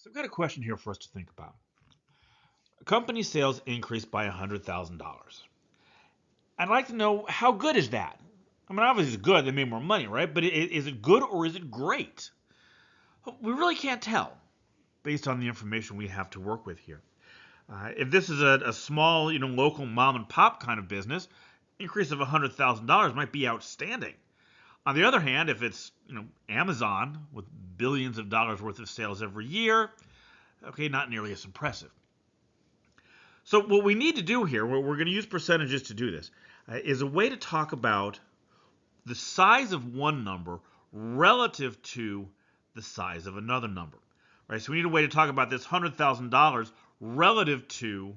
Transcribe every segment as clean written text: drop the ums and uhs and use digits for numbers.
So I've got a question here for us to think about. Company sales increased by $100,000. I'd like to know, how good is that? I mean, obviously it's good. They made more money, right? But is it good or is it great? We really can't tell based on the information we have to work with here. If this is a small, local mom and pop kind of business, increase of $100,000 might be outstanding. On the other hand, if it's Amazon with billions of dollars worth of sales every year, okay, not nearly as impressive. So what we need to do here, we're going to use percentages to do this, is a way to talk about the size of one number relative to the size of another number. Right? So we need a way to talk about this $100,000 relative to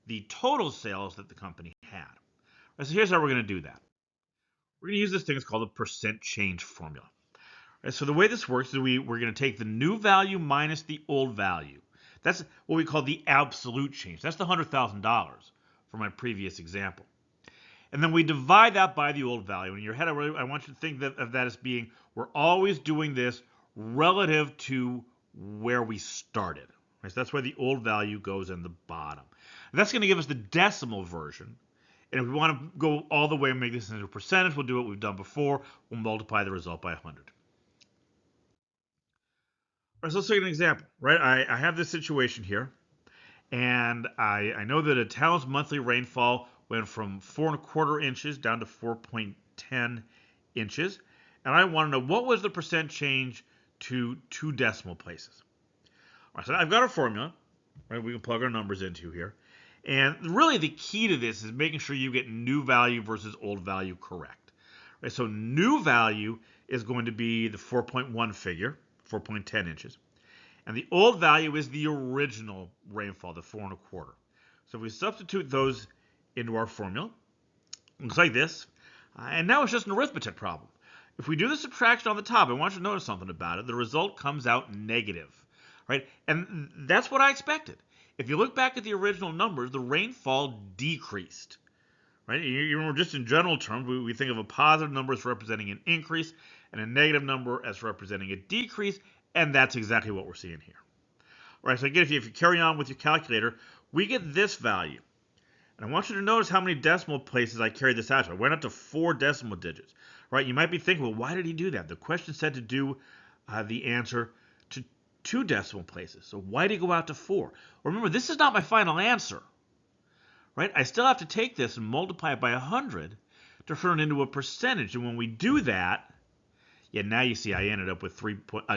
the total sales that the company had. Right, so here's how we're going to do that. We're going to use this thing that's called a percent change formula. Right, so the way this works is we're going to take the new value minus the old value. That's what we call the absolute change. That's the $100,000 for my previous example. And then we divide that by the old value. In your head, I want you to think of that as being, we're always doing this relative to where we started. Right? So that's why the old value goes in the bottom. And that's going to give us the decimal version. And if we want to go all the way and make this into a percentage, we'll do what we've done before. We'll multiply the result by 100. All right, so let's take an example, right? I have this situation here, and I know that a town's monthly rainfall went from 4¼ inches down to 4.10 inches, and I want to know what was the percent change to 2 decimal places. All right, so I've got a formula, right? We can plug our numbers into here, and really the key to this is making sure you get new value versus old value correct. Right, so new value is going to be the 4.1 figure. 4.10 inches. And the old value is the original rainfall, the 4¼ So if we substitute those into our formula, it looks like this. And now it's just an arithmetic problem. If we do the subtraction on the top, I want you to notice something about it. The result comes out negative, right? And that's what I expected. If you look back at the original numbers, the rainfall decreased, right? You remember, just in general terms, we think of a positive number as representing an increase and a negative number as representing a decrease, and that's exactly what we're seeing here. All right, so again, if you carry on with your calculator, we get this value. And I want you to notice how many decimal places I carried this out to. I went up to 4 decimal digits. Right? You might be thinking, well, why did he do that? The question said to do the answer to 2 decimal places. So why did he go out to 4? Remember, this is not my final answer. Right? I still have to take this and multiply it by 100 to turn it into a percentage. And when we do that, now you see I ended up with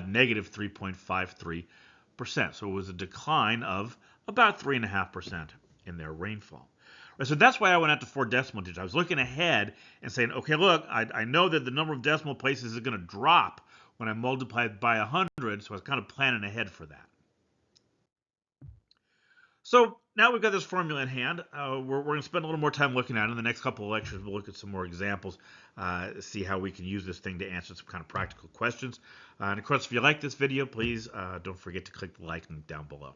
negative 3.53%. So it was a decline of about 3.5% in their rainfall. Right, so that's why I went out to 4 decimal digits. I was looking ahead and saying, okay, look, I know that the number of decimal places is going to drop when I multiply it by 100, so I was kind of planning ahead for that. So now we've got this formula in hand. We're going to spend a little more time looking at it. In the next couple of lectures, we'll look at some more examples, see how we can use this thing to answer some kind of practical questions. And of course, if you like this video, please don't forget to click the like link down below.